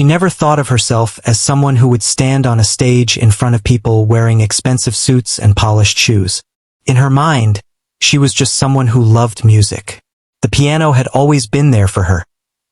She never thought of herself as someone who would stand on a stage in front of people wearing expensive suits and polished shoes. In her mind, she was just someone who loved music. The piano had always been there for her,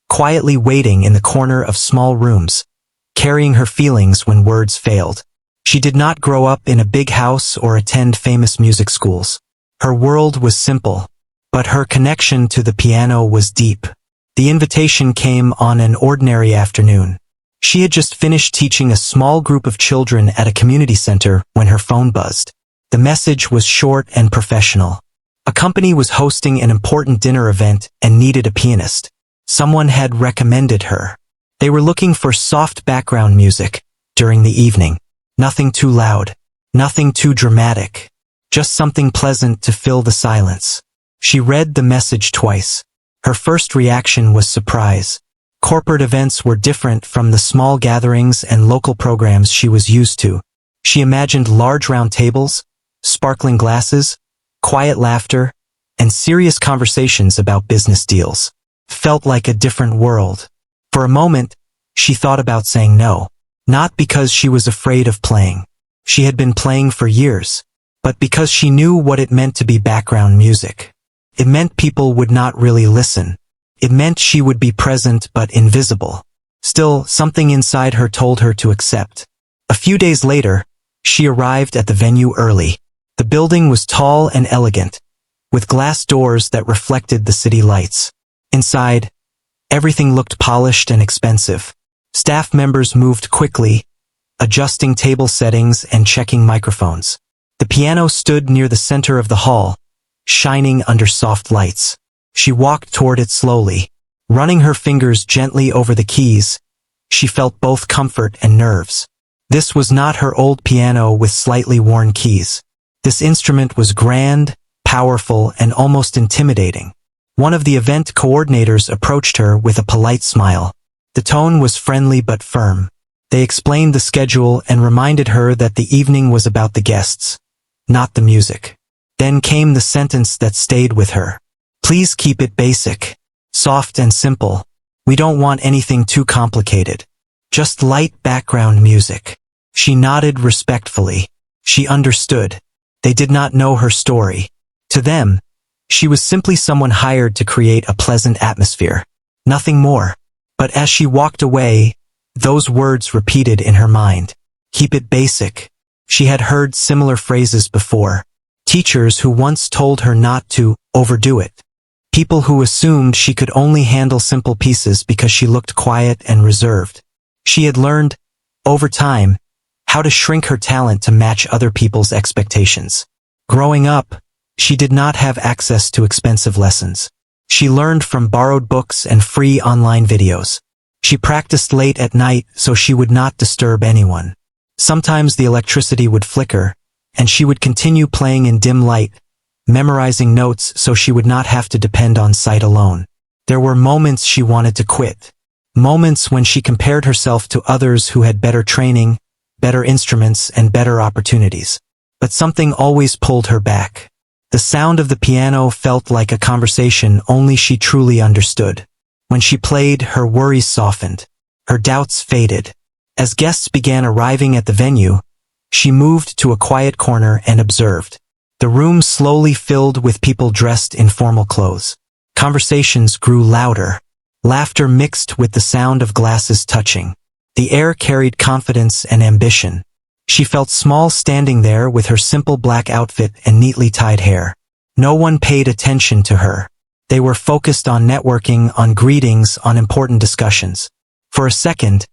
quietly waiting in the corner of small rooms, carrying her feelings when words failed. She did not grow up in a big house or attend famous music schools. Her world was simple, but her connection to the piano was deep. The invitation came on an ordinary afternoon. She had just finished teaching a small group of children at a community center when her phone buzzed. The message was short and professional. A company was hosting an important dinner event and needed a pianist. Someone had recommended her. They were looking for soft background music during the evening. Nothing too loud, nothing too dramatic, just something pleasant to fill the silence. She read the message twice. Her first reaction was surprise. Corporate events were different from the small gatherings and local programs she was used to. She imagined large round tables, sparkling glasses, quiet laughter, and serious conversations about business deals. Felt like a different world. For a moment, she thought about saying no. Not because she was afraid of playing. She had been playing for years, but because she knew what it meant to be background music. It meant people would not really listen. It meant she would be present but invisible. Still, something inside her told her to accept. A few days later, she arrived at the venue early. The building was tall and elegant, with glass doors that reflected the city lights. Inside, everything looked polished and expensive. Staff members moved quickly, adjusting table settings and checking microphones. The piano stood near the center of the hall, shining under soft lights. She walked toward it slowly, running her fingers gently over the keys. She felt both comfort and nerves. This was not her old piano with slightly worn keys. This instrument was grand, powerful, and almost intimidating. One of the event coordinators approached her with a polite smile. The tone was friendly but firm. They explained the schedule and reminded her that the evening was about the guests, not the music. Then came the sentence that stayed with her. Please keep it basic, soft and simple. We don't want anything too complicated. Just light background music. She nodded respectfully. She understood. They did not know her story. To them, she was simply someone hired to create a pleasant atmosphere. Nothing more. But as she walked away, those words repeated in her mind. Keep it basic. She had heard similar phrases before. Teachers who once told her not to overdo it. People who assumed she could only handle simple pieces because she looked quiet and reserved. She had learned, over time, how to shrink her talent to match other people's expectations. Growing up, she did not have access to expensive lessons. She learned from borrowed books and free online videos. She practiced late at night so she would not disturb anyone. Sometimes the electricity would flicker, and she would continue playing in dim light, memorizing notes so she would not have to depend on sight alone. There were moments she wanted to quit. Moments when she compared herself to others who had better training, better instruments, and better opportunities. But something always pulled her back. The sound of the piano felt like a conversation only she truly understood. When she played, her worries softened. Her doubts faded. As guests began arriving at the venue, she moved to a quiet corner and observed. The room slowly filled with people dressed in formal clothes. Conversations grew louder. Laughter mixed with the sound of glasses touching. The air carried confidence and ambition. She felt small standing there with her simple black outfit and neatly tied hair. No one paid attention to her. They were focused on networking, on greetings, on important discussions. For a second,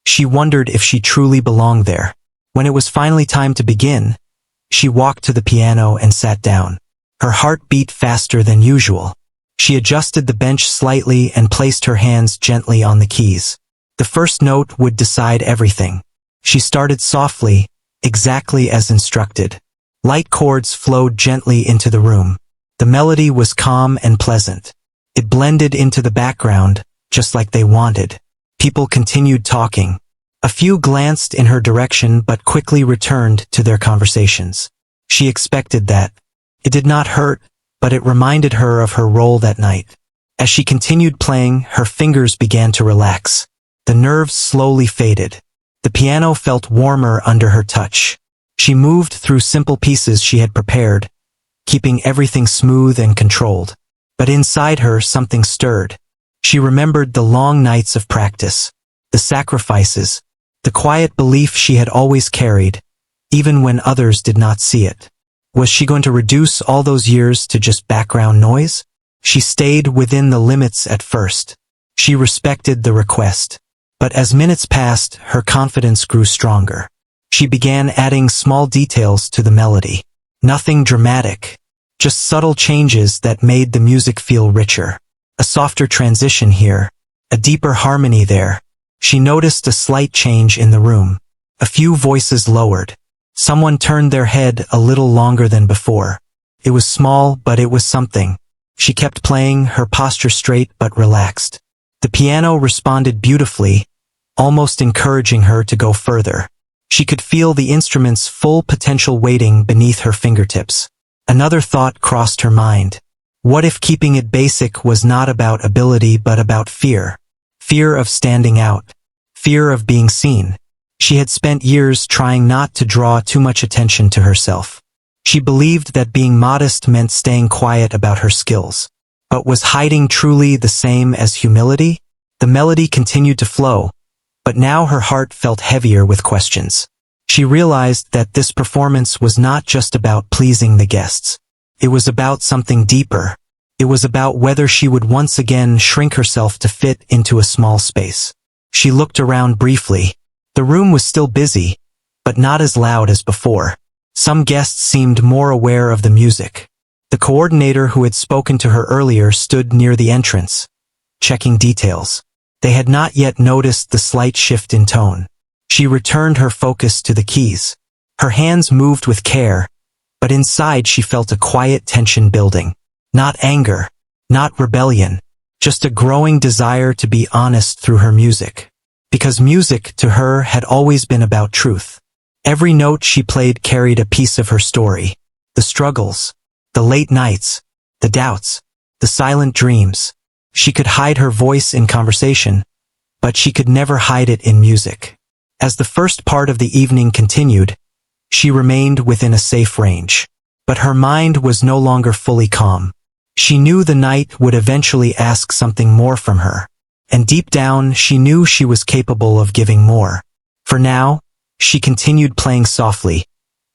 she wondered if she truly belonged there. When it was finally time to begin, she walked to the piano and sat down. Her heart beat faster than usual. She adjusted the bench slightly and placed her hands gently on the keys. The first note would decide everything. She started softly, exactly as instructed. Light chords flowed gently into the room. The melody was calm and pleasant. It blended into the background, just like they wanted. People continued talking. A few glanced in her direction but quickly returned to their conversations. She expected that. It did not hurt, but it reminded her of her role that night. As she continued playing, her fingers began to relax. The nerves slowly faded. The piano felt warmer under her touch. She moved through simple pieces she had prepared, keeping everything smooth and controlled. But inside her something stirred. She remembered the long nights of practice, the sacrifices, the quiet belief she had always carried, even when others did not see it. Was she going to reduce all those years to just background noise? She stayed within the limits at first. She respected the request. But as minutes passed, her confidence grew stronger. She began adding small details to the melody. Nothing dramatic, just subtle changes that made the music feel richer. A softer transition here, a deeper harmony there. She noticed a slight change in the room. A few voices lowered. Someone turned their head a little longer than before. It was small, but it was something. She kept playing, her posture straight but relaxed. The piano responded beautifully, almost encouraging her to go further. She could feel the instrument's full potential waiting beneath her fingertips. Another thought crossed her mind. What if keeping it basic was not about ability but about fear? Fear of standing out. Fear of being seen. She had spent years trying not to draw too much attention to herself. She believed that being modest meant staying quiet about her skills. But was hiding truly the same as humility? The melody continued to flow, but now her heart felt heavier with questions. She realized that this performance was not just about pleasing the guests. It was about something deeper. It was about whether she would once again shrink herself to fit into a small space. She looked around briefly. The room was still busy, but not as loud as before. Some guests seemed more aware of the music. The coordinator who had spoken to her earlier stood near the entrance, checking details. They had not yet noticed the slight shift in tone. She returned her focus to the keys. Her hands moved with care, but inside she felt a quiet tension building. Not anger, not rebellion, just a growing desire to be honest through her music. Because music, to her, had always been about truth. Every note she played carried a piece of her story. The struggles, the late nights, the doubts, the silent dreams. She could hide her voice in conversation, but she could never hide it in music. As the first part of the evening continued, she remained within a safe range. But her mind was no longer fully calm. She knew the night would eventually ask something more from her. And deep down, she knew she was capable of giving more. For now, she continued playing softly,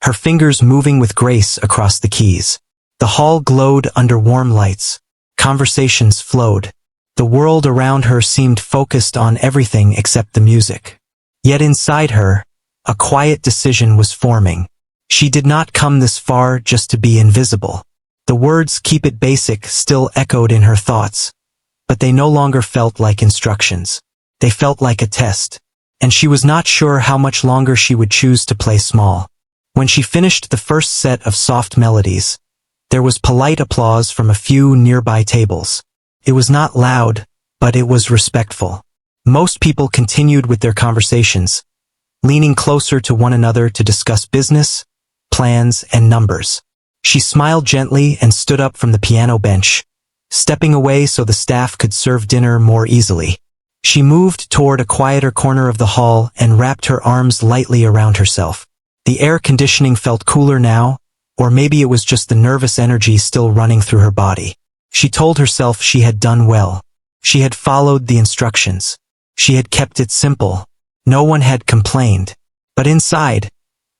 her fingers moving with grace across the keys. The hall glowed under warm lights. Conversations flowed. The world around her seemed focused on everything except the music. Yet inside her, a quiet decision was forming. She did not come this far just to be invisible. The words "keep it basic" still echoed in her thoughts, but they no longer felt like instructions. They felt like a test, and she was not sure how much longer she would choose to play small. When she finished the first set of soft melodies, there was polite applause from a few nearby tables. It was not loud, but it was respectful. Most people continued with their conversations, leaning closer to one another to discuss business, plans, and numbers. She smiled gently and stood up from the piano bench, stepping away so the staff could serve dinner more easily. She moved toward a quieter corner of the hall and wrapped her arms lightly around herself. The air conditioning felt cooler now, or maybe it was just the nervous energy still running through her body. She told herself she had done well. She had followed the instructions. She had kept it simple. No one had complained. But inside,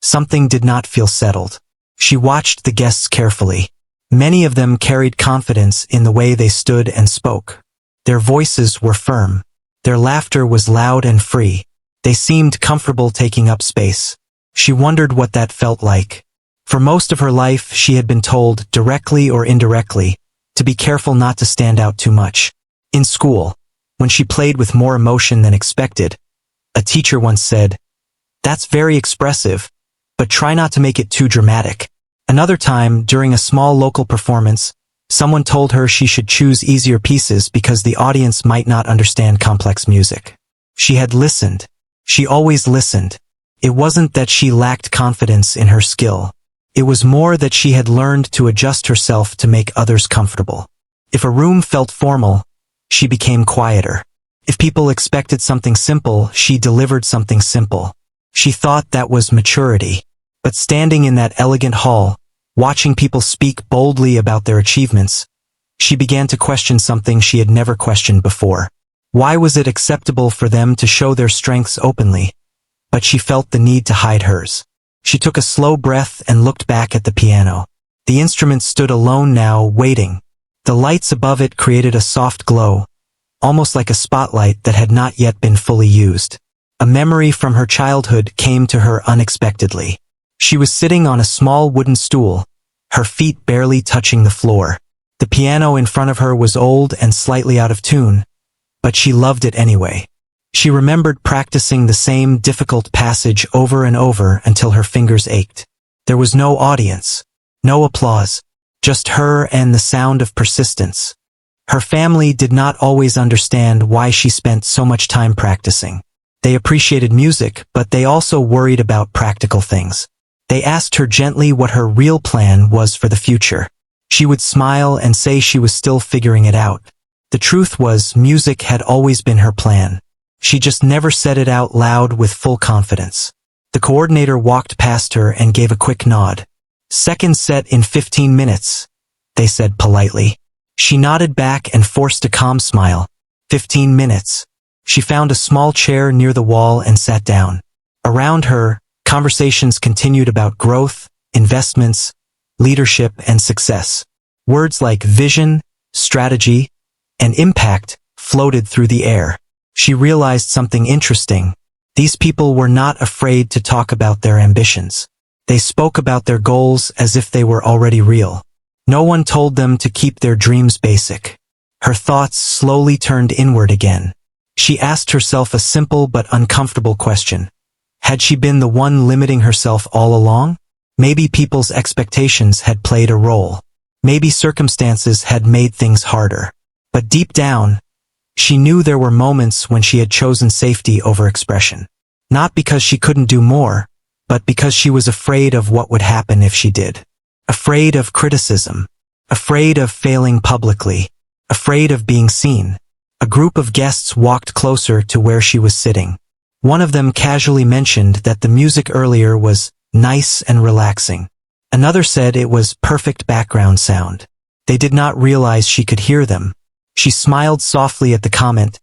something did not feel settled. She watched the guests carefully. Many of them carried confidence in the way they stood and spoke. Their voices were firm. Their laughter was loud and free. They seemed comfortable taking up space. She wondered what that felt like. For most of her life, she had been told, directly or indirectly, to be careful not to stand out too much. In school, when she played with more emotion than expected, a teacher once said, "That's very expressive, but try not to make it too dramatic." Another time, during a small local performance, someone told her she should choose easier pieces because the audience might not understand complex music. She had listened. She always listened. It wasn't that she lacked confidence in her skill. It was more that she had learned to adjust herself to make others comfortable. If a room felt formal, she became quieter. If people expected something simple, she delivered something simple. She thought that was maturity. But standing in that elegant hall, watching people speak boldly about their achievements, she began to question something she had never questioned before. Why was it acceptable for them to show their strengths openly, but she felt the need to hide hers? She took a slow breath and looked back at the piano. The instrument stood alone now, waiting. The lights above it created a soft glow, almost like a spotlight that had not yet been fully used. A memory from her childhood came to her unexpectedly. She was sitting on a small wooden stool, her feet barely touching the floor. The piano in front of her was old and slightly out of tune, but she loved it anyway. She remembered practicing the same difficult passage over and over until her fingers ached. There was no audience, no applause, just her and the sound of persistence. Her family did not always understand why she spent so much time practicing. They appreciated music, but they also worried about practical things. They asked her gently what her real plan was for the future. She would smile and say she was still figuring it out. The truth was, music had always been her plan. She just never said it out loud with full confidence. The coordinator walked past her and gave a quick nod. "Second set in 15 minutes, they said politely. She nodded back and forced a calm smile. 15 minutes. She found a small chair near the wall and sat down. Around her, conversations continued about growth, investments, leadership, and success. Words like vision, strategy, and impact floated through the air. She realized something interesting. These people were not afraid to talk about their ambitions. They spoke about their goals as if they were already real. No one told them to keep their dreams basic. Her thoughts slowly turned inward again. She asked herself a simple but uncomfortable question. Had she been the one limiting herself all along? Maybe people's expectations had played a role. Maybe circumstances had made things harder. But deep down, she knew there were moments when she had chosen safety over expression. Not because she couldn't do more, but because she was afraid of what would happen if she did. Afraid of criticism. Afraid of failing publicly. Afraid of being seen. A group of guests walked closer to where she was sitting. One of them casually mentioned that the music earlier was nice and relaxing. Another said it was perfect background sound. They did not realize she could hear them. She smiled softly at the comment,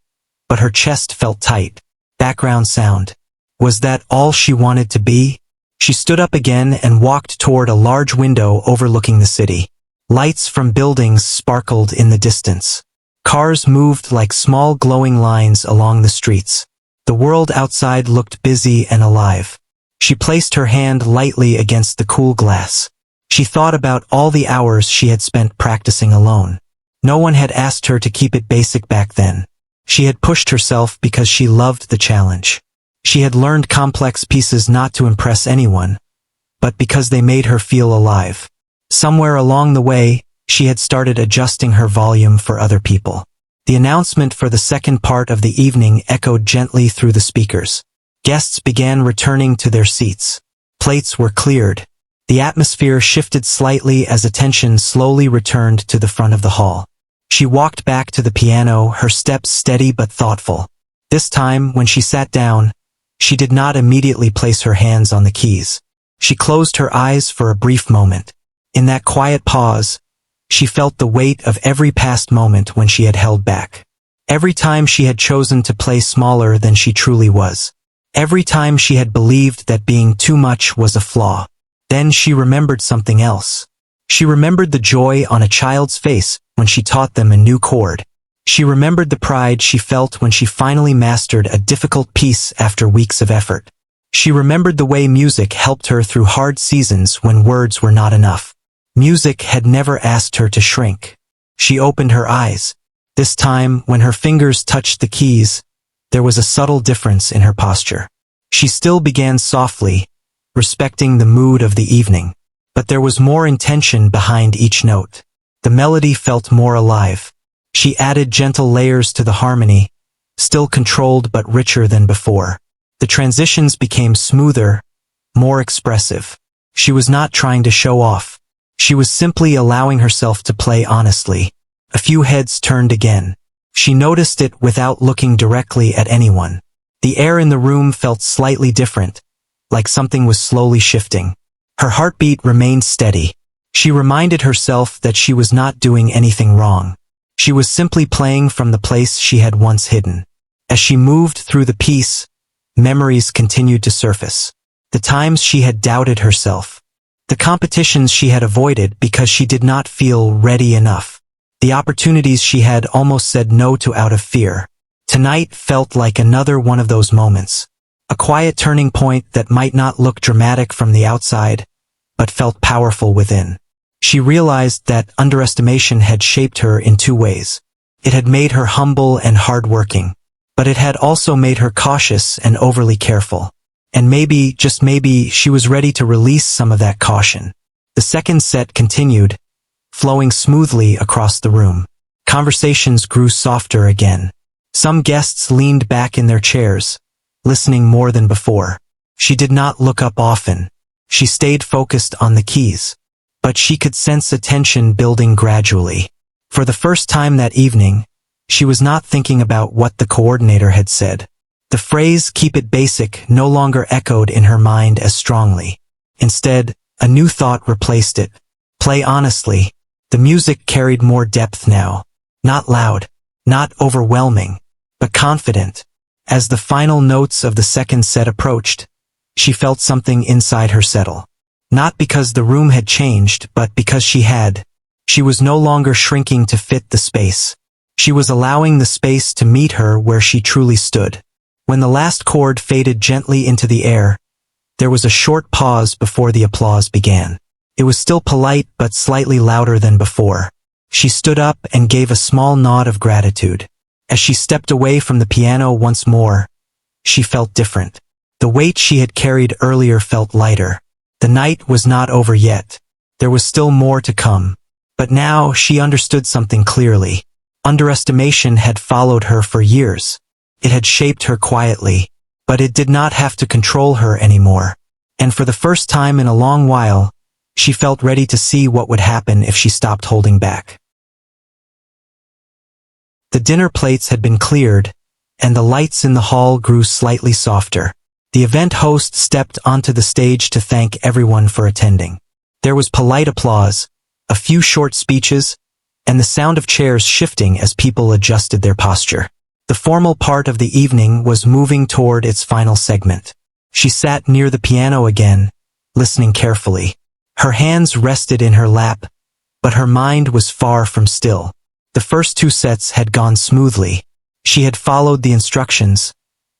but her chest felt tight. Background sound. Was that all she wanted to be? She stood up again and walked toward a large window overlooking the city. Lights from buildings sparkled in the distance. Cars moved like small glowing lines along the streets. The world outside looked busy and alive. She placed her hand lightly against the cool glass. She thought about all the hours she had spent practicing alone. No one had asked her to keep it basic back then. She had pushed herself because she loved the challenge. She had learned complex pieces not to impress anyone, but because they made her feel alive. Somewhere along the way, she had started adjusting her volume for other people. The announcement for the second part of the evening echoed gently through the speakers. Guests began returning to their seats. Plates were cleared. The atmosphere shifted slightly as attention slowly returned to the front of the hall. She walked back to the piano, her steps steady but thoughtful. This time, when she sat down, she did not immediately place her hands on the keys. She closed her eyes for a brief moment. In that quiet pause, she felt the weight of every past moment when she had held back. Every time she had chosen to play smaller than she truly was. Every time she had believed that being too much was a flaw. Then she remembered something else. She remembered the joy on a child's face when she taught them a new chord. She remembered the pride she felt when she finally mastered a difficult piece after weeks of effort. She remembered the way music helped her through hard seasons when words were not enough. Music had never asked her to shrink. She opened her eyes. This time, when her fingers touched the keys, there was a subtle difference in her posture. She still began softly, respecting the mood of the evening. But there was more intention behind each note. The melody felt more alive. She added gentle layers to the harmony, still controlled but richer than before. The transitions became smoother, more expressive. She was not trying to show off. She was simply allowing herself to play honestly. A few heads turned again. She noticed it without looking directly at anyone. The air in the room felt slightly different, like something was slowly shifting. Her heartbeat remained steady. She reminded herself that she was not doing anything wrong. She was simply playing from the place she had once hidden. As she moved through the piece, memories continued to surface. The times she had doubted herself. The competitions she had avoided because she did not feel ready enough. The opportunities she had almost said no to out of fear. Tonight felt like another one of those moments. A quiet turning point that might not look dramatic from the outside, but felt powerful within. She realized that underestimation had shaped her in two ways. It had made her humble and hardworking, but it had also made her cautious and overly careful. And maybe, just maybe, she was ready to release some of that caution. The second set continued, flowing smoothly across the room. Conversations grew softer again. Some guests leaned back in their chairs, listening more than before. She did not look up often. She stayed focused on the keys. But she could sense attention building gradually. For the first time that evening, she was not thinking about what the coordinator had said. The phrase, "keep it basic," no longer echoed in her mind as strongly. Instead, a new thought replaced it. Play honestly. The music carried more depth now. Not loud, not overwhelming, but confident. As the final notes of the second set approached, she felt something inside her settle. Not because the room had changed, but because she had. She was no longer shrinking to fit the space. She was allowing the space to meet her where she truly stood. When the last chord faded gently into the air, there was a short pause before the applause began. It was still polite but slightly louder than before. She stood up and gave a small nod of gratitude. As she stepped away from the piano once more, she felt different. The weight she had carried earlier felt lighter. The night was not over yet. There was still more to come. But now she understood something clearly. Underestimation had followed her for years. It had shaped her quietly, but it did not have to control her anymore. And for the first time in a long while, she felt ready to see what would happen if she stopped holding back. The dinner plates had been cleared, and the lights in the hall grew slightly softer. The event host stepped onto the stage to thank everyone for attending. There was polite applause, a few short speeches, and the sound of chairs shifting as people adjusted their posture. The formal part of the evening was moving toward its final segment. She sat near the piano again, listening carefully. Her hands rested in her lap, but her mind was far from still. The first two sets had gone smoothly. She had followed the instructions,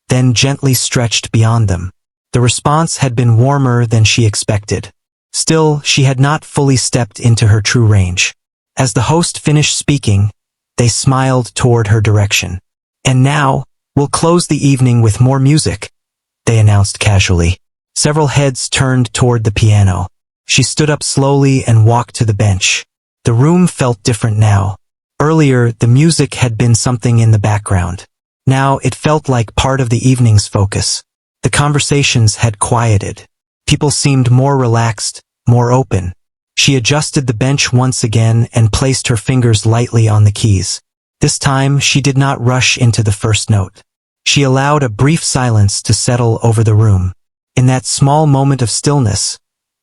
then gently stretched beyond them. The response had been warmer than she expected. Still, she had not fully stepped into her true range. As the host finished speaking, they smiled toward her direction. "And now, we'll close the evening with more music," they announced casually. Several heads turned toward the piano. She stood up slowly and walked to the bench. The room felt different now. Earlier, the music had been something in the background. Now it felt like part of the evening's focus. The conversations had quieted. People seemed more relaxed, more open. She adjusted the bench once again and placed her fingers lightly on the keys. This time, she did not rush into the first note. She allowed a brief silence to settle over the room. In that small moment of stillness,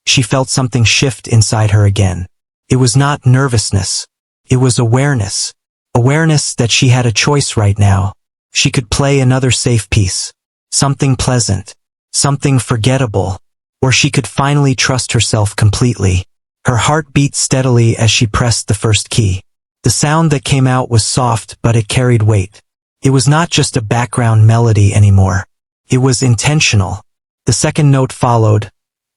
she felt something shift inside her again. It was not nervousness. It was awareness. Awareness that she had a choice right now. She could play another safe piece. Something pleasant. Something forgettable. Or she could finally trust herself completely. Her heart beat steadily as she pressed the first key. The sound that came out was soft, but it carried weight. It was not just a background melody anymore. It was intentional. The second note followed,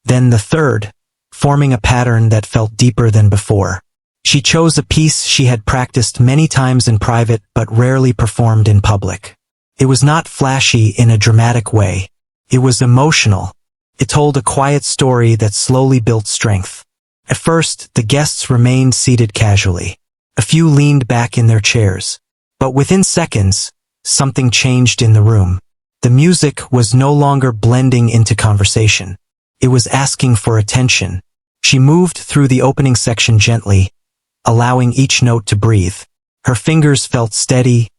then the third, forming a pattern that felt deeper than before. She chose a piece she had practiced many times in private but rarely performed in public. It was not flashy in a dramatic way. It was emotional. It told a quiet story that slowly built strength. At first, the guests remained seated casually. A few leaned back in their chairs. But within seconds, something changed in the room. The music was no longer blending into conversation. It was asking for attention. She moved through the opening section gently, allowing each note to breathe. Her fingers felt steady,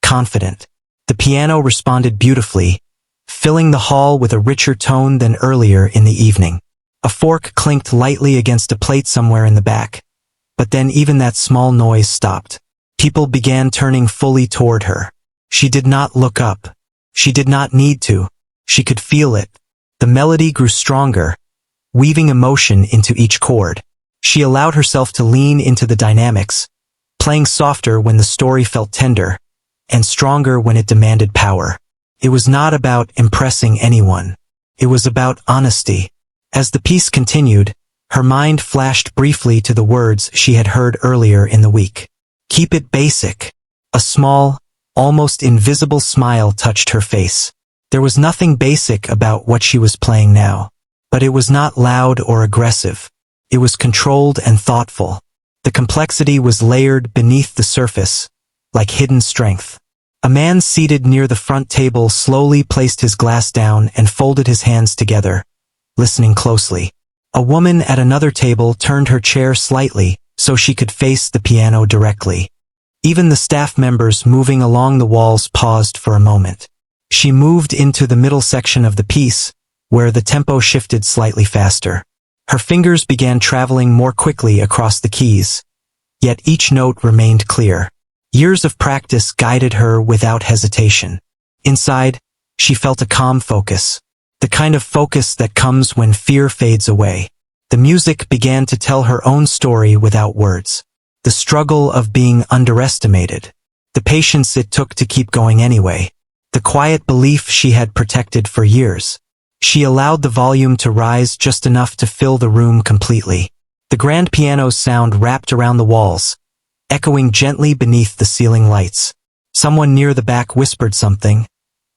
confident. The piano responded beautifully, filling the hall with a richer tone than earlier in the evening. A fork clinked lightly against a plate somewhere in the back, but then even that small noise stopped. People began turning fully toward her. She did not look up. She did not need to. She could feel it. The melody grew stronger, weaving emotion into each chord. She allowed herself to lean into the dynamics, playing softer when the story felt tender, and stronger when it demanded power. It was not about impressing anyone. It was about honesty. As the piece continued, her mind flashed briefly to the words she had heard earlier in the week. Keep it basic. A small, almost invisible smile touched her face. There was nothing basic about what she was playing now, but it was not loud or aggressive. It was controlled and thoughtful. The complexity was layered beneath the surface, like hidden strength. A man seated near the front table slowly placed his glass down and folded his hands together, listening closely. A woman at another table turned her chair slightly so she could face the piano directly. Even the staff members moving along the walls paused for a moment. She moved into the middle section of the piece, where the tempo shifted slightly faster. Her fingers began traveling more quickly across the keys, yet each note remained clear. Years of practice guided her without hesitation. Inside, she felt a calm focus, the kind of focus that comes when fear fades away. The music began to tell her own story without words. The struggle of being underestimated, the patience it took to keep going anyway, the quiet belief she had protected for years. She allowed the volume to rise just enough to fill the room completely. The grand piano's sound wrapped around the walls, echoing gently beneath the ceiling lights. Someone near the back whispered something,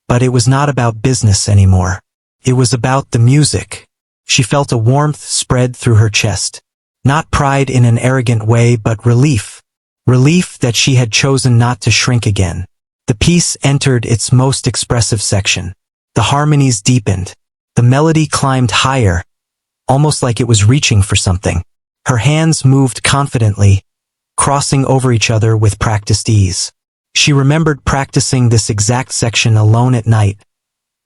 but it was not about business anymore. It was about the music. She felt a warmth spread through her chest. Not pride in an arrogant way, but relief. Relief that she had chosen not to shrink again. The piece entered its most expressive section. The harmonies deepened. The melody climbed higher, almost like it was reaching for something. Her hands moved confidently, crossing over each other with practiced ease. She remembered practicing this exact section alone at night,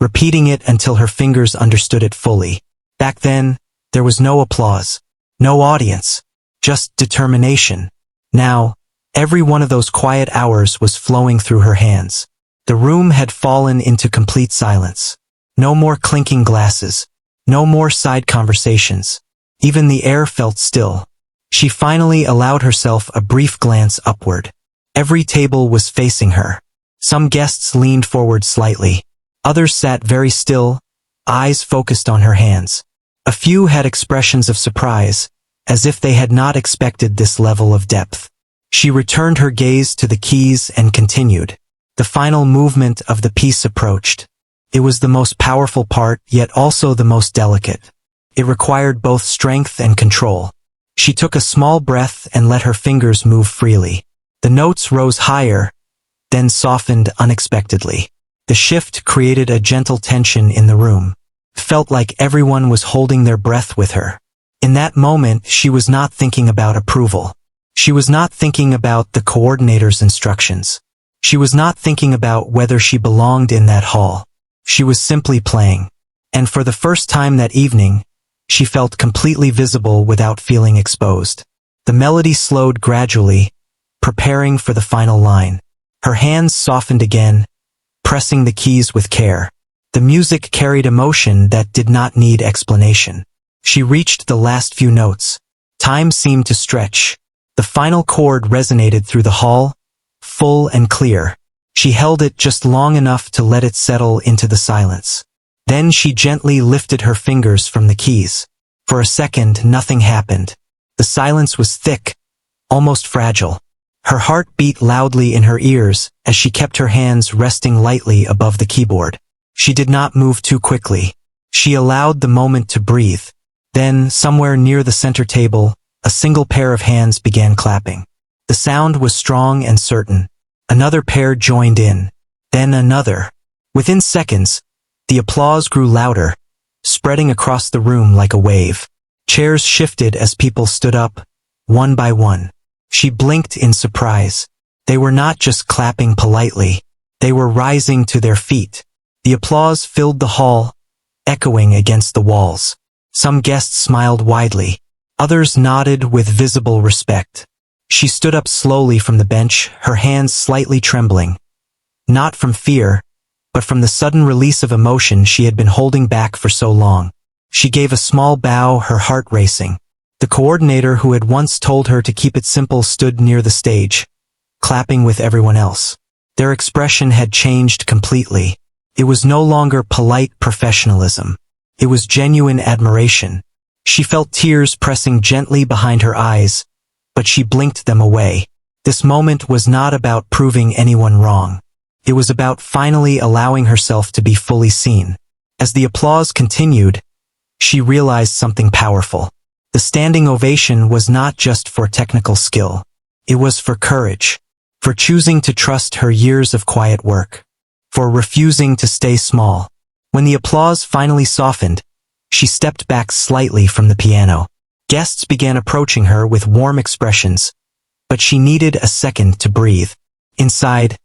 repeating it until her fingers understood it fully. Back then, there was no applause, no audience, just determination. Now, every one of those quiet hours was flowing through her hands. The room had fallen into complete silence. No more clinking glasses, no more side conversations. Even the air felt still. She finally allowed herself a brief glance upward. Every table was facing her. Some guests leaned forward slightly. Others sat very still, eyes focused on her hands. A few had expressions of surprise, as if they had not expected this level of depth. She returned her gaze to the keys and continued. The final movement of the piece approached. It was the most powerful part, yet also the most delicate. It required both strength and control. She took a small breath and let her fingers move freely. The notes rose higher, then softened unexpectedly. The shift created a gentle tension in the room. It felt like everyone was holding their breath with her. In that moment, she was not thinking about approval. She was not thinking about the coordinator's instructions. She was not thinking about whether she belonged in that hall. She was simply playing. And for the first time that evening, she felt completely visible without feeling exposed. The melody slowed gradually, preparing for the final line. Her hands softened again, pressing the keys with care. The music carried emotion that did not need explanation. She reached the last few notes. Time seemed to stretch. The final chord resonated through the hall, full and clear. She held it just long enough to let it settle into the silence. Then she gently lifted her fingers from the keys. For a second, nothing happened. The silence was thick, almost fragile. Her heart beat loudly in her ears as she kept her hands resting lightly above the keyboard. She did not move too quickly. She allowed the moment to breathe. Then, somewhere near the center table, a single pair of hands began clapping. The sound was strong and certain. Another pair joined in. Then another. Within seconds, the applause grew louder, spreading across the room like a wave. Chairs shifted as people stood up, one by one. She blinked in surprise. They were not just clapping politely. They were rising to their feet. The applause filled the hall, echoing against the walls. Some guests smiled widely. Others nodded with visible respect. She stood up slowly from the bench, her hands slightly trembling. Not from fear, but from the sudden release of emotion she had been holding back for so long. She gave a small bow, her heart racing. The coordinator who had once told her to keep it simple stood near the stage, clapping with everyone else. Their expression had changed completely. It was no longer polite professionalism. It was genuine admiration. She felt tears pressing gently behind her eyes, but she blinked them away. This moment was not about proving anyone wrong. It was about finally allowing herself to be fully seen. As the applause continued, she realized something powerful. The standing ovation was not just for technical skill. It was for courage, for choosing to trust her years of quiet work, for refusing to stay small. When the applause finally softened, she stepped back slightly from the piano. Guests began approaching her with warm expressions, but she needed a second to breathe. Inside,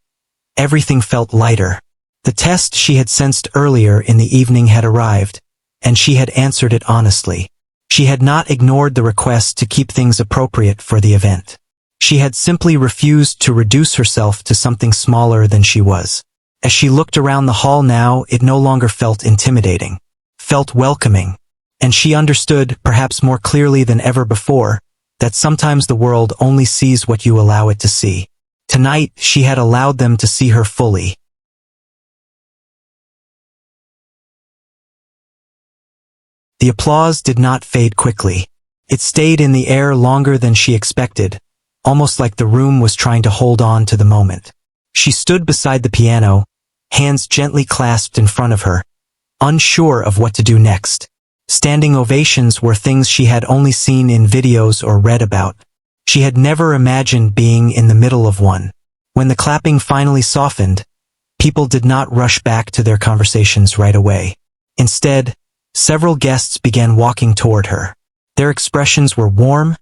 everything felt lighter. The test she had sensed earlier in the evening had arrived, and she had answered it honestly. She had not ignored the request to keep things appropriate for the event. She had simply refused to reduce herself to something smaller than she was. As she looked around the hall now, it no longer felt intimidating, felt welcoming, and she understood, perhaps more clearly than ever before, that sometimes the world only sees what you allow it to see. Tonight, she had allowed them to see her fully. The applause did not fade quickly. It stayed in the air longer than she expected, almost like the room was trying to hold on to the moment. She stood beside the piano, hands gently clasped in front of her, unsure of what to do next. Standing ovations were things she had only seen in videos or read about. She had never imagined being in the middle of one. When the clapping finally softened, people did not rush back to their conversations right away. Instead, several guests began walking toward her. Their expressions were warm,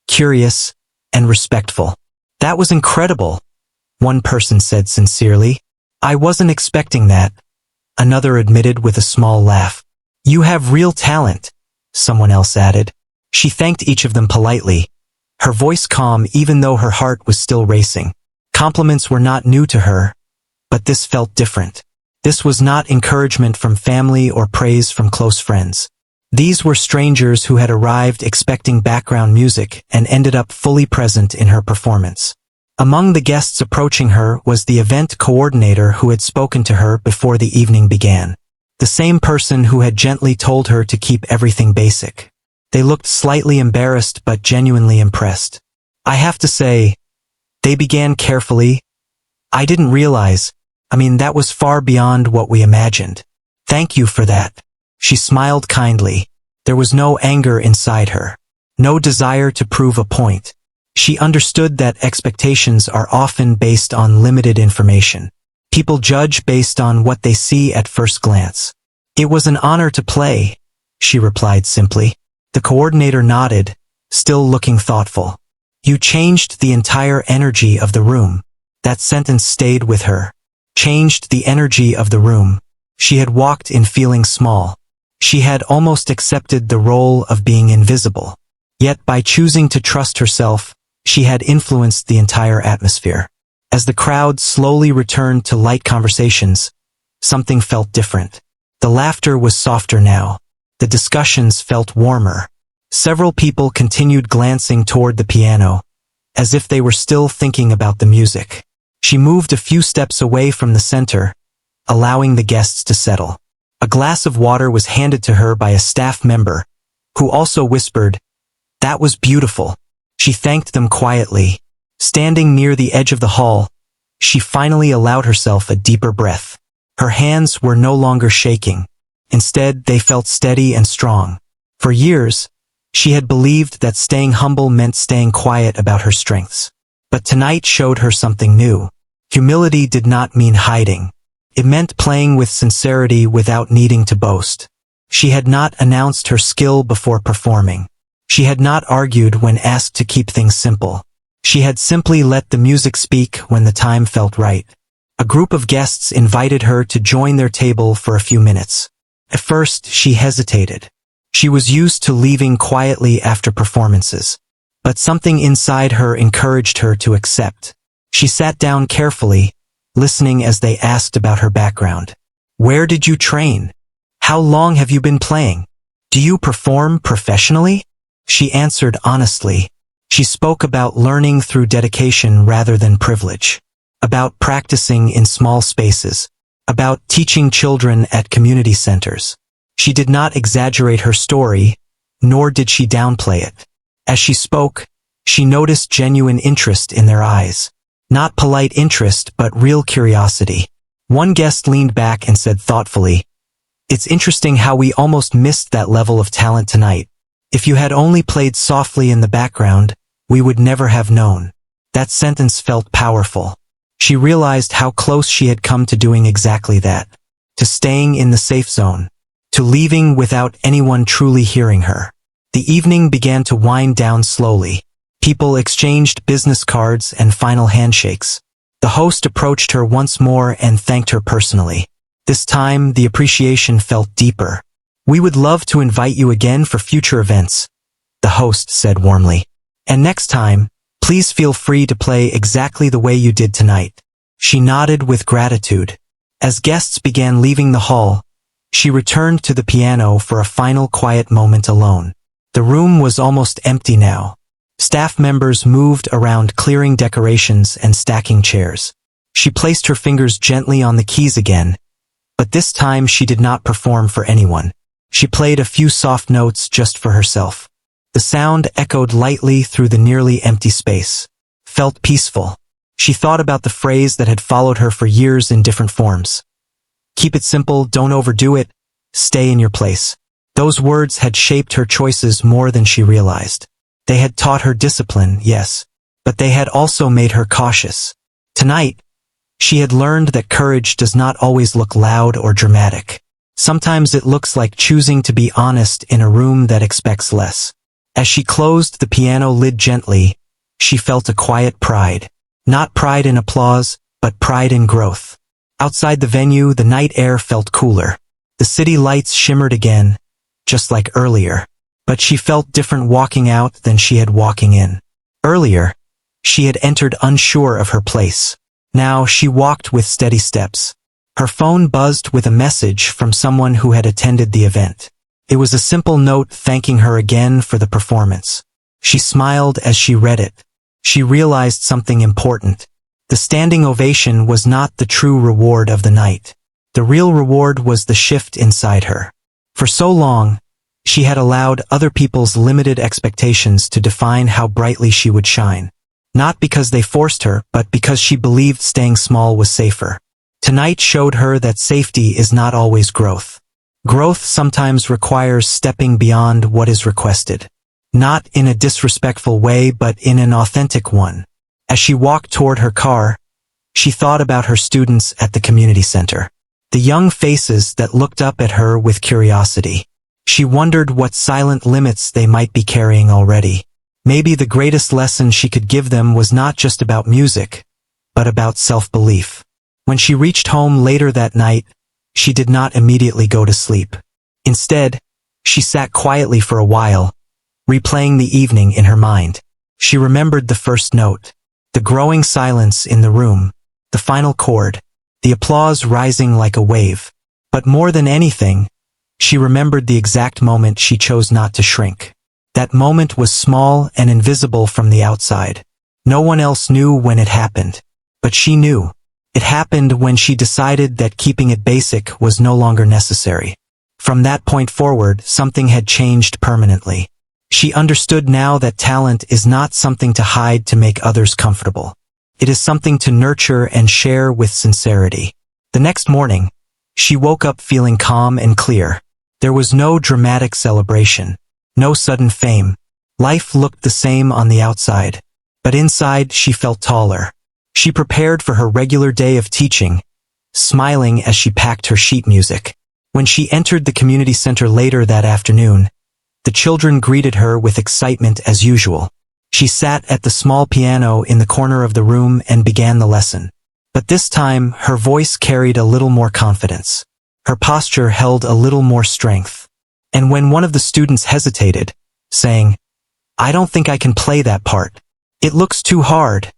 curious, and respectful. "That was incredible," one person said sincerely. "I wasn't expecting that," another admitted with a small laugh. "You have real talent," someone else added. She thanked each of them politely, her voice calm even though her heart was still racing. Compliments were not new to her, but this felt different. This was not encouragement from family or praise from close friends. These were strangers who had arrived expecting background music and ended up fully present in her performance. Among the guests approaching her was the event coordinator who had spoken to her before the evening began. The same person who had gently told her to keep everything basic. They looked slightly embarrassed but genuinely impressed. "I have to say," they began carefully, "I didn't realize, that was far beyond what we imagined. Thank you for that." She smiled kindly. There was no anger inside her, no desire to prove a point. She understood that expectations are often based on limited information. People judge based on what they see at first glance. "It was an honor to play," she replied simply. The coordinator nodded, still looking thoughtful. "You changed the entire energy of the room." That sentence stayed with her. Changed the energy of the room. She had walked in feeling small. She had almost accepted the role of being invisible. Yet by choosing to trust herself, she had influenced the entire atmosphere. As the crowd slowly returned to light conversations, something felt different. The laughter was softer now. The discussions felt warmer. Several people continued glancing toward the piano, as if they were still thinking about the music. She moved a few steps away from the center, allowing the guests to settle. A glass of water was handed to her by a staff member, who also whispered, "That was beautiful." She thanked them quietly. Standing near the edge of the hall, she finally allowed herself a deeper breath. Her hands were no longer shaking. Instead, they felt steady and strong. For years, she had believed that staying humble meant staying quiet about her strengths. But tonight showed her something new. Humility did not mean hiding. It meant playing with sincerity without needing to boast. She had not announced her skill before performing. She had not argued when asked to keep things simple. She had simply let the music speak when the time felt right. A group of guests invited her to join their table for a few minutes. At first, she hesitated. She was used to leaving quietly after performances. But something inside her encouraged her to accept. She sat down carefully, listening as they asked about her background. Where did you train? How long have you been playing? Do you perform professionally? She answered honestly. She spoke about learning through dedication rather than privilege. About practicing in small spaces. About teaching children at community centers. She did not exaggerate her story, nor did she downplay it. As she spoke, she noticed genuine interest in their eyes. Not polite interest, but real curiosity. One guest leaned back and said thoughtfully, "It's interesting how we almost missed that level of talent tonight. If you had only played softly in the background, we would never have known." That sentence felt powerful. She realized how close she had come to doing exactly that. To staying in the safe zone. To leaving without anyone truly hearing her. The evening began to wind down slowly. People exchanged business cards and final handshakes. The host approached her once more and thanked her personally. This time, the appreciation felt deeper. "We would love to invite you again for future events," the host said warmly. "And next time, please feel free to play exactly the way you did tonight." She nodded with gratitude. As guests began leaving the hall, she returned to the piano for a final quiet moment alone. The room was almost empty now. Staff members moved around clearing decorations and stacking chairs. She placed her fingers gently on the keys again, but this time she did not perform for anyone. She played a few soft notes just for herself. The sound echoed lightly through the nearly empty space. Felt peaceful. She thought about the phrase that had followed her for years in different forms. Keep it simple, don't overdo it, stay in your place. Those words had shaped her choices more than she realized. They had taught her discipline, yes, but they had also made her cautious. Tonight, she had learned that courage does not always look loud or dramatic. Sometimes it looks like choosing to be honest in a room that expects less. As she closed the piano lid gently, she felt a quiet pride. Not pride in applause, but pride in growth. Outside the venue, the night air felt cooler. The city lights shimmered again, just like earlier. But she felt different walking out than she had walking in. Earlier, she had entered unsure of her place. Now she walked with steady steps. Her phone buzzed with a message from someone who had attended the event. It was a simple note thanking her again for the performance. She smiled as she read it. She realized something important. The standing ovation was not the true reward of the night. The real reward was the shift inside her. For so long, she had allowed other people's limited expectations to define how brightly she would shine. Not because they forced her, but because she believed staying small was safer. Tonight showed her that safety is not always growth. Growth sometimes requires stepping beyond what is requested. Not in a disrespectful way, but in an authentic one. As she walked toward her car, she thought about her students at the community center. The young faces that looked up at her with curiosity. She wondered what silent limits they might be carrying already. Maybe the greatest lesson she could give them was not just about music, but about self-belief. When she reached home later that night, she did not immediately go to sleep. Instead, she sat quietly for a while, replaying the evening in her mind. She remembered the first note, the growing silence in the room, the final chord, the applause rising like a wave. But more than anything, she remembered the exact moment she chose not to shrink. That moment was small and invisible from the outside. No one else knew when it happened. But she knew. It happened when she decided that keeping it basic was no longer necessary. From that point forward, something had changed permanently. She understood now that talent is not something to hide to make others comfortable. It is something to nurture and share with sincerity. The next morning, she woke up feeling calm and clear. There was no dramatic celebration, no sudden fame. Life looked the same on the outside, but inside she felt taller. She prepared for her regular day of teaching, smiling as she packed her sheet music. When she entered the community center later that afternoon, the children greeted her with excitement as usual. She sat at the small piano in the corner of the room and began the lesson. But this time, her voice carried a little more confidence. Her posture held a little more strength. And when one of the students hesitated, saying, "I don't think I can play that part. It looks too hard,"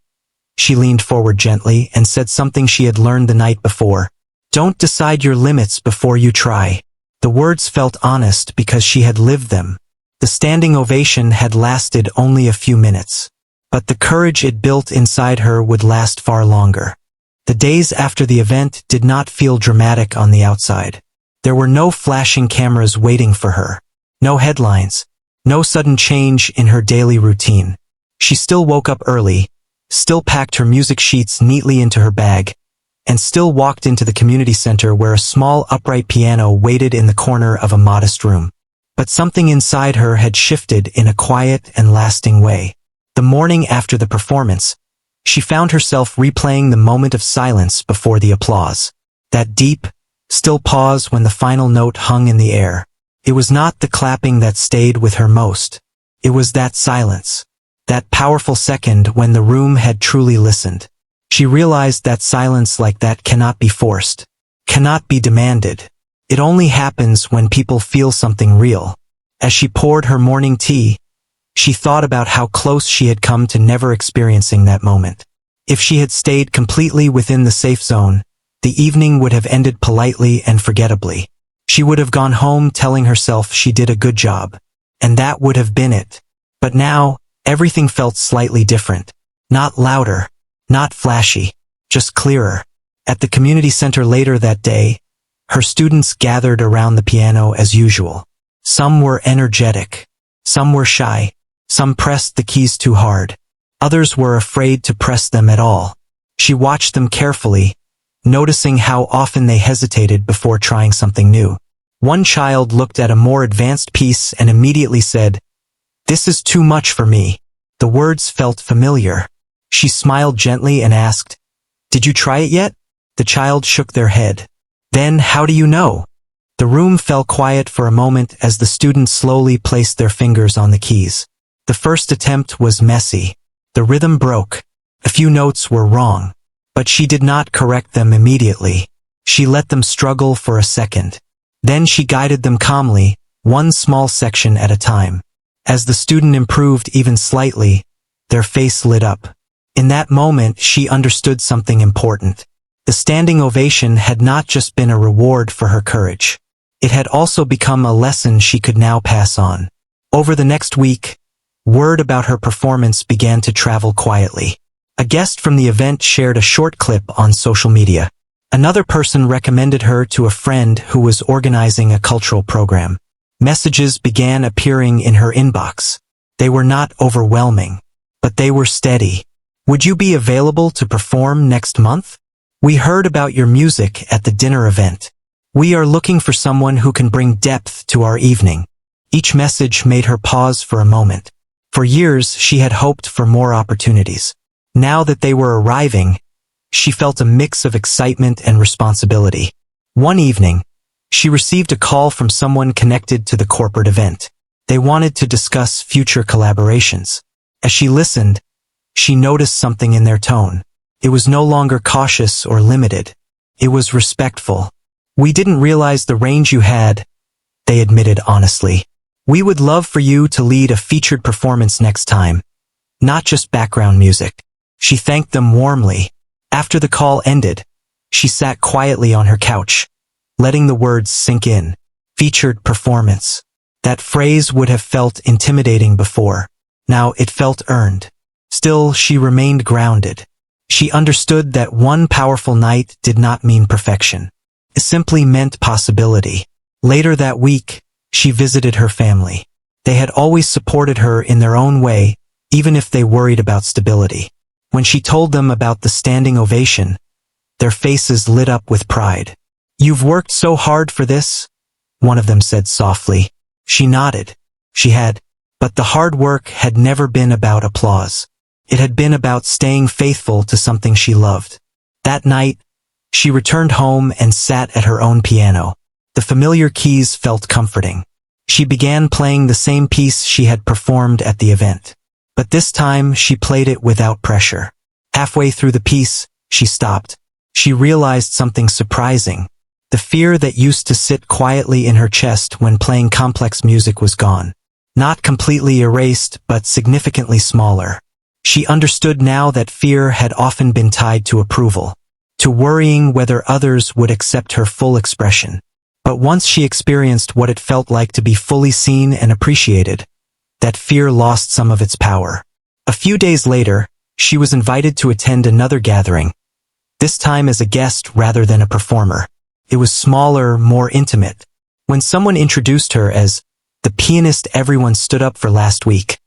she leaned forward gently and said something she had learned the night before. "Don't decide your limits before you try." The words felt honest because she had lived them. The standing ovation had lasted only a few minutes, but the courage it built inside her would last far longer. The days after the event did not feel dramatic on the outside. There were no flashing cameras waiting for her, no headlines, no sudden change in her daily routine. She still woke up early, still packed her music sheets neatly into her bag, and still walked into the community center where a small upright piano waited in the corner of a modest room. But something inside her had shifted in a quiet and lasting way. The morning after the performance, she found herself replaying the moment of silence before the applause. That deep, still pause when the final note hung in the air. It was not the clapping that stayed with her most. It was that silence. That powerful second when the room had truly listened. She realized that silence like that cannot be forced, cannot be demanded. It only happens when people feel something real. As she poured her morning tea, she thought about how close she had come to never experiencing that moment. If she had stayed completely within the safe zone, the evening would have ended politely and forgettably. She would have gone home telling herself she did a good job, and that would have been it. But now, everything felt slightly different. Not louder, not flashy, just clearer. At the community center later that day, her students gathered around the piano as usual. Some were energetic, some were shy, some pressed the keys too hard. Others were afraid to press them at all. She watched them carefully, noticing how often they hesitated before trying something new. One child looked at a more advanced piece and immediately said, "This is too much for me." The words felt familiar. She smiled gently and asked, "Did you try it yet?" The child shook their head. "Then how do you know?" The room fell quiet for a moment as the students slowly placed their fingers on the keys. The first attempt was messy. The rhythm broke. A few notes were wrong. But she did not correct them immediately. She let them struggle for a second. Then she guided them calmly, one small section at a time. As the student improved even slightly, their face lit up. In that moment, she understood something important. The standing ovation had not just been a reward for her courage. It had also become a lesson she could now pass on. Over the next week, word about her performance began to travel quietly. A guest from the event shared a short clip on social media. Another person recommended her to a friend who was organizing a cultural program. Messages began appearing in her inbox. They were not overwhelming, but they were steady. "Would you be available to perform next month? We heard about your music at the dinner event. We are looking for someone who can bring depth to our evening." Each message made her pause for a moment. For years, she had hoped for more opportunities. Now that they were arriving, she felt a mix of excitement and responsibility. One evening, she received a call from someone connected to the corporate event. They wanted to discuss future collaborations. As she listened, she noticed something in their tone. It was no longer cautious or limited. It was respectful. "We didn't realize the range you had," they admitted honestly. "We would love for you to lead a featured performance next time, not just background music." She thanked them warmly. After the call ended, she sat quietly on her couch, letting the words sink in. Featured performance. That phrase would have felt intimidating before. Now it felt earned. Still, she remained grounded. She understood that one powerful night did not mean perfection. It simply meant possibility. Later that week, she visited her family. They had always supported her in their own way, even if they worried about stability. When she told them about the standing ovation, their faces lit up with pride. "You've worked so hard for this," one of them said softly. She nodded. She had. But the hard work had never been about applause. It had been about staying faithful to something she loved. That night, she returned home and sat at her own piano. The familiar keys felt comforting. She began playing the same piece she had performed at the event. But this time, she played it without pressure. Halfway through the piece, she stopped. she realized something surprising. The fear that used to sit quietly in her chest when playing complex music was gone. Not completely erased, but significantly smaller. She understood now that fear had often been tied to approval, to worrying whether others would accept her full expression. But once she experienced what it felt like to be fully seen and appreciated, that fear lost some of its power. A few days later, she was invited to attend another gathering, this time as a guest rather than a performer. It was smaller, more intimate. When someone introduced her as the pianist everyone stood up for last week,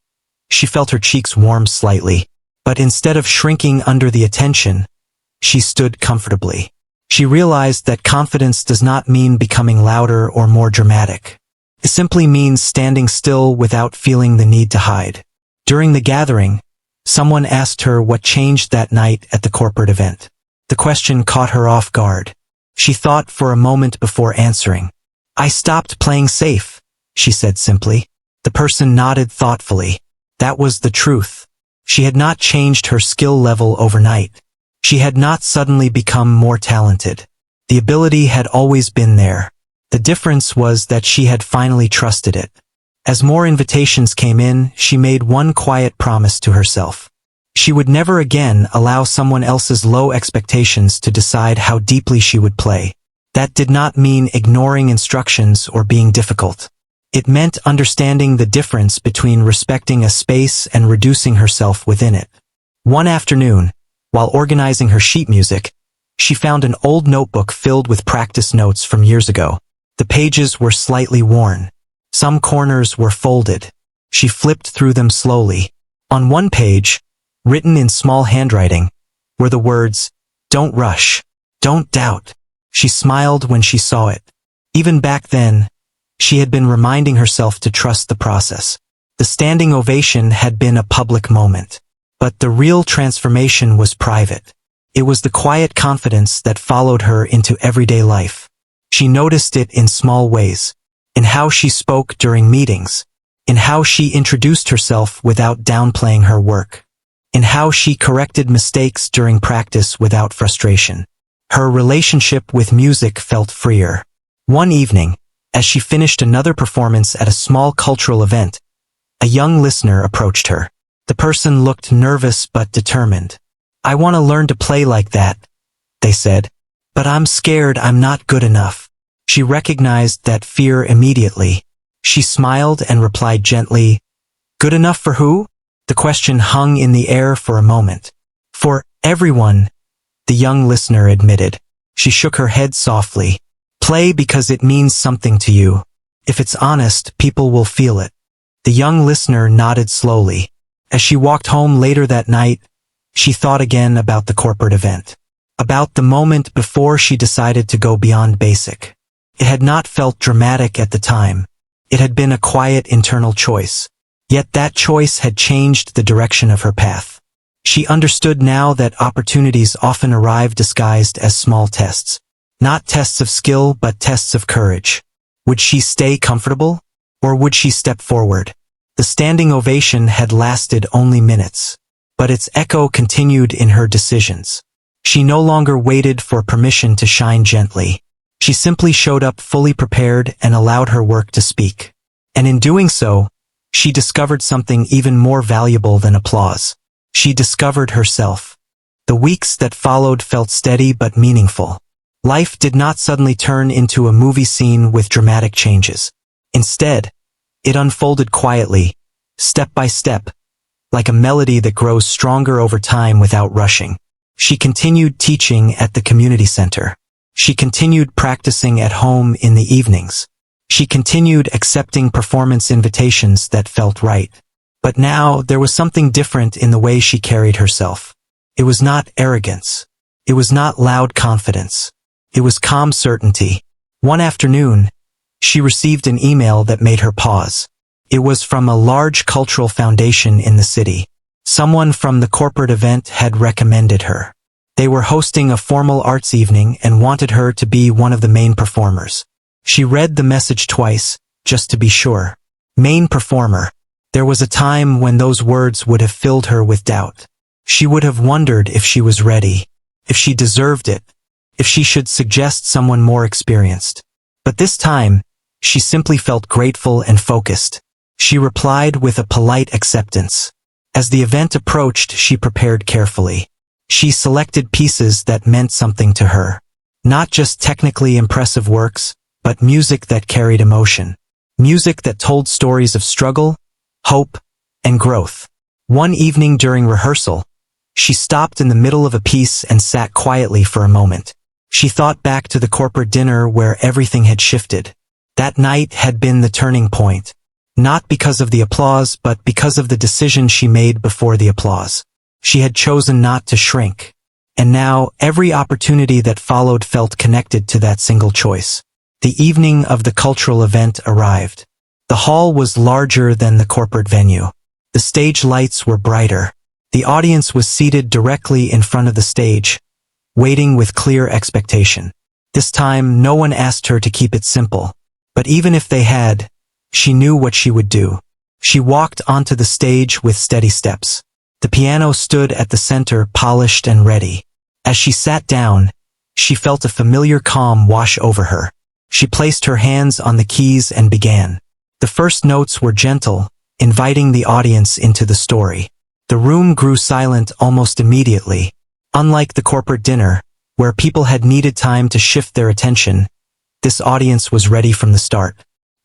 she felt her cheeks warm slightly. But instead of shrinking under the attention, she stood comfortably. She realized that confidence does not mean becoming louder or more dramatic. It simply means standing still without feeling the need to hide. During the gathering, someone asked her what changed that night at the corporate event. The question caught her off guard. She thought for a moment before answering. "I stopped playing safe," she said simply. The person nodded thoughtfully. That was the truth. She had not changed her skill level overnight. She had not suddenly become more talented. The ability had always been there. The difference was that she had finally trusted it. As more invitations came in, she made one quiet promise to herself. She would never again allow someone else's low expectations to decide how deeply she would play. That did not mean ignoring instructions or being difficult. It meant understanding the difference between respecting a space and reducing herself within it. One afternoon, while organizing her sheet music, she found an old notebook filled with practice notes from years ago. The pages were slightly worn. Some corners were folded. She flipped through them slowly. On one page, written in small handwriting, were the words, "Don't rush. Don't doubt." She smiled when she saw it. Even back then, she had been reminding herself to trust the process. The standing ovation had been a public moment. But the real transformation was private. It was the quiet confidence that followed her into everyday life. She noticed it in small ways. In how she spoke during meetings. In how she introduced herself without downplaying her work. In how she corrected mistakes during practice without frustration. Her relationship with music felt freer. One evening, as she finished another performance at a small cultural event, a young listener approached her. The person looked nervous but determined. "I want to learn to play like that," they said. "But I'm scared I'm not good enough." She recognized that fear immediately. She smiled and replied gently, "Good enough for who?" The question hung in the air for a moment. "For everyone," the young listener admitted. She shook her head softly. "Play because it means something to you. If it's honest, people will feel it." The young listener nodded slowly. As she walked home later that night, she thought again about the corporate event. About the moment before she decided to go beyond basic. It had not felt dramatic at the time. It had been a quiet internal choice. Yet that choice had changed the direction of her path. She understood now that opportunities often arrive disguised as small tests. Not tests of skill, but tests of courage. Would she stay comfortable? Or would she step forward? The standing ovation had lasted only minutes. But its echo continued in her decisions. She no longer waited for permission to shine gently. She simply showed up fully prepared and allowed her work to speak. And in doing so, she discovered something even more valuable than applause. She discovered herself. The weeks that followed felt steady but meaningful. Life did not suddenly turn into a movie scene with dramatic changes. Instead, it unfolded quietly, step by step, like a melody that grows stronger over time without rushing. She continued teaching at the community center. She continued practicing at home in the evenings. She continued accepting performance invitations that felt right. But now there was something different in the way she carried herself. It was not arrogance. It was not loud confidence. It was calm certainty. One afternoon, she received an email that made her pause. It was from a large cultural foundation in the city. Someone from the corporate event had recommended her. They were hosting a formal arts evening and wanted her to be one of the main performers. She read the message twice, just to be sure. Main performer. There was a time when those words would have filled her with doubt. She would have wondered if she was ready, if she deserved it, if she should suggest someone more experienced. But this time, she simply felt grateful and focused. She replied with a polite acceptance. As the event approached, she prepared carefully. She selected pieces that meant something to her. Not just technically impressive works, but music that carried emotion. Music that told stories of struggle, hope, and growth. One evening during rehearsal, she stopped in the middle of a piece and sat quietly for a moment. She thought back to the corporate dinner where everything had shifted. That night had been the turning point. Not because of the applause, but because of the decision she made before the applause. She had chosen not to shrink. And now, every opportunity that followed felt connected to that single choice. The evening of the cultural event arrived. The hall was larger than the corporate venue. The stage lights were brighter. The audience was seated directly in front of the stage, waiting with clear expectation. This time, no one asked her to keep it simple. But even if they had, she knew what she would do. She walked onto the stage with steady steps. The piano stood at the center, polished and ready. As she sat down, she felt a familiar calm wash over her. She placed her hands on the keys and began. The first notes were gentle, inviting the audience into the story. The room grew silent almost immediately. Unlike the corporate dinner, where people had needed time to shift their attention, this audience was ready from the start.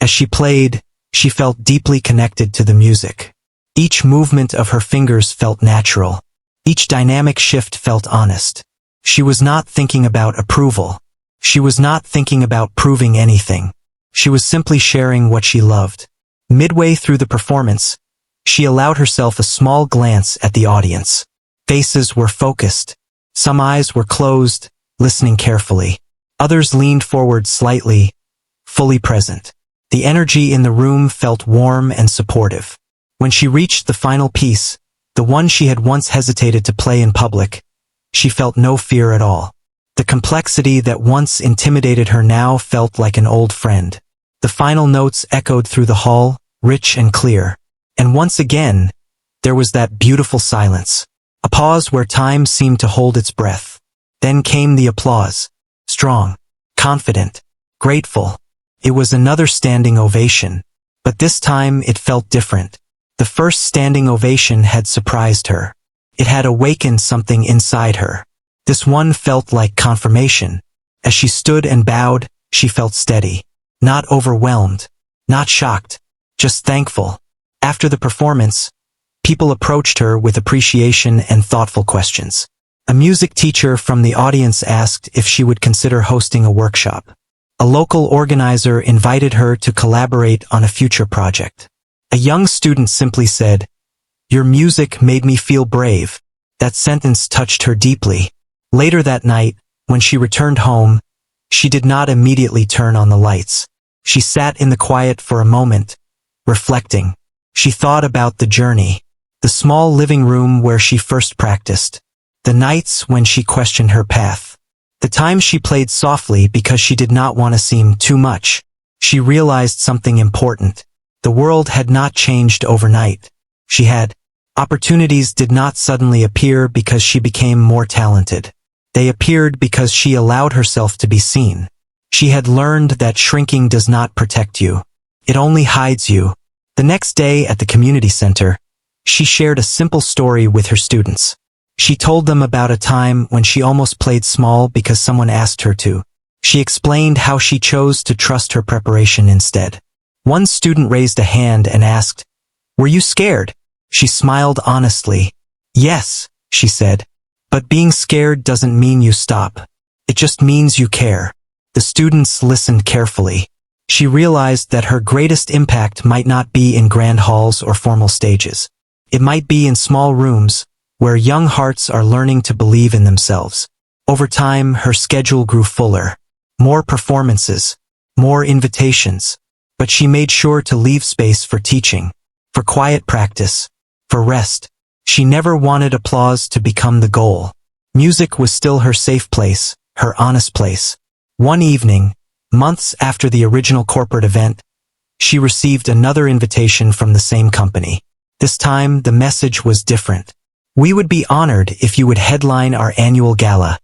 As she played, she felt deeply connected to the music. Each movement of her fingers felt natural. Each dynamic shift felt honest. She was not thinking about approval. She was not thinking about proving anything. She was simply sharing what she loved. Midway through the performance, she allowed herself a small glance at the audience. Faces were focused. Some eyes were closed, listening carefully. Others leaned forward slightly, fully present. The energy in the room felt warm and supportive. When she reached the final piece, the one she had once hesitated to play in public, she felt no fear at all. The complexity that once intimidated her now felt like an old friend. The final notes echoed through the hall, rich and clear. And once again, there was that beautiful silence. A pause where time seemed to hold its breath. Then came the applause. Strong, confident, grateful. It was another standing ovation. But this time it felt different. The first standing ovation had surprised her. It had awakened something inside her. This one felt like confirmation. As she stood and bowed, she felt steady. Not overwhelmed. Not shocked. Just thankful. After the performance, people approached her with appreciation and thoughtful questions. A music teacher from the audience asked if she would consider hosting a workshop. A local organizer invited her to collaborate on a future project. A young student simply said, "Your music made me feel brave." That sentence touched her deeply. Later that night, when she returned home, she did not immediately turn on the lights. She sat in the quiet for a moment, reflecting. She thought about the journey, the small living room where she first practiced, the nights when she questioned her path, the times she played softly because she did not want to seem too much. She realized something important. The world had not changed overnight. She had. Opportunities did not suddenly appear because she became more talented. They appeared because she allowed herself to be seen. She had learned that shrinking does not protect you. It only hides you. The next day at the community center, she shared a simple story with her students. She told them about a time when she almost played small because someone asked her to. She explained how she chose to trust her preparation instead. One student raised a hand and asked, "Were you scared?" She smiled honestly. "Yes," she said. "But being scared doesn't mean you stop. It just means you care." The students listened carefully. She realized that her greatest impact might not be in grand halls or formal stages. It might be in small rooms, where young hearts are learning to believe in themselves. Over time, her schedule grew fuller. More performances, more invitations. But she made sure to leave space for teaching, for quiet practice, for rest. She never wanted applause to become the goal. Music was still her safe place, her honest place. One evening, months after the original corporate event, she received another invitation from the same company. This time, the message was different. "We would be honored if you would headline our annual gala,"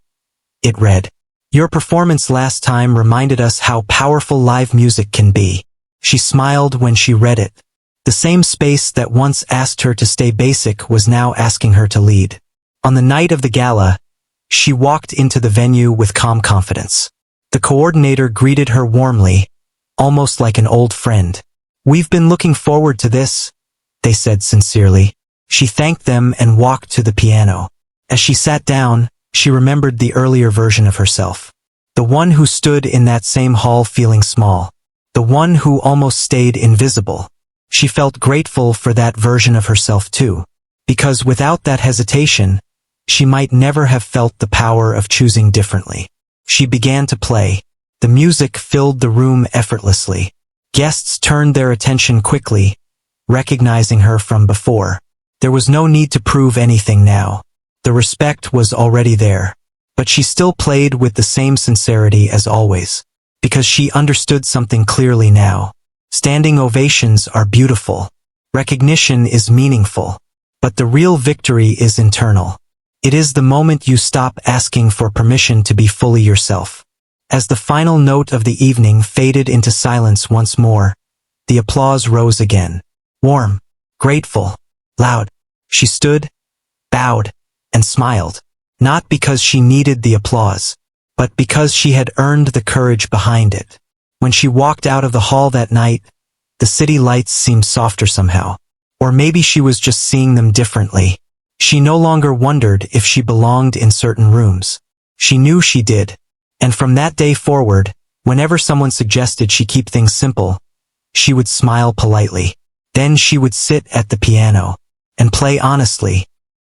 it read. Your performance last time reminded us how powerful live music can be. She smiled when she read it. The same space that once asked her to stay basic was now asking her to lead. On the night of the gala, she walked into the venue with calm confidence. The coordinator greeted her warmly, almost like an old friend. "We've been looking forward to this," they said sincerely. She thanked them and walked to the piano. As she sat down, she remembered the earlier version of herself. The one who stood in that same hall feeling small. The one who almost stayed invisible. She felt grateful for that version of herself too, because without that hesitation, she might never have felt the power of choosing differently. She began to play. The music filled the room effortlessly. Guests turned their attention quickly, recognizing her from before. There was no need to prove anything now. The respect was already there. But she still played with the same sincerity as always, because she understood something clearly now. Standing ovations are beautiful. Recognition is meaningful. But the real victory is internal. It is the moment you stop asking for permission to be fully yourself. As the final note of the evening faded into silence once more, the applause rose again. Warm, grateful, loud. She stood, bowed, and smiled. Not because she needed the applause, but because she had earned the courage behind it. When she walked out of the hall that night, the city lights seemed softer somehow. Or maybe she was just seeing them differently. She no longer wondered if she belonged in certain rooms. She knew she did. And from that day forward, whenever someone suggested she keep things simple, she would smile politely. Then she would sit at the piano and play honestly,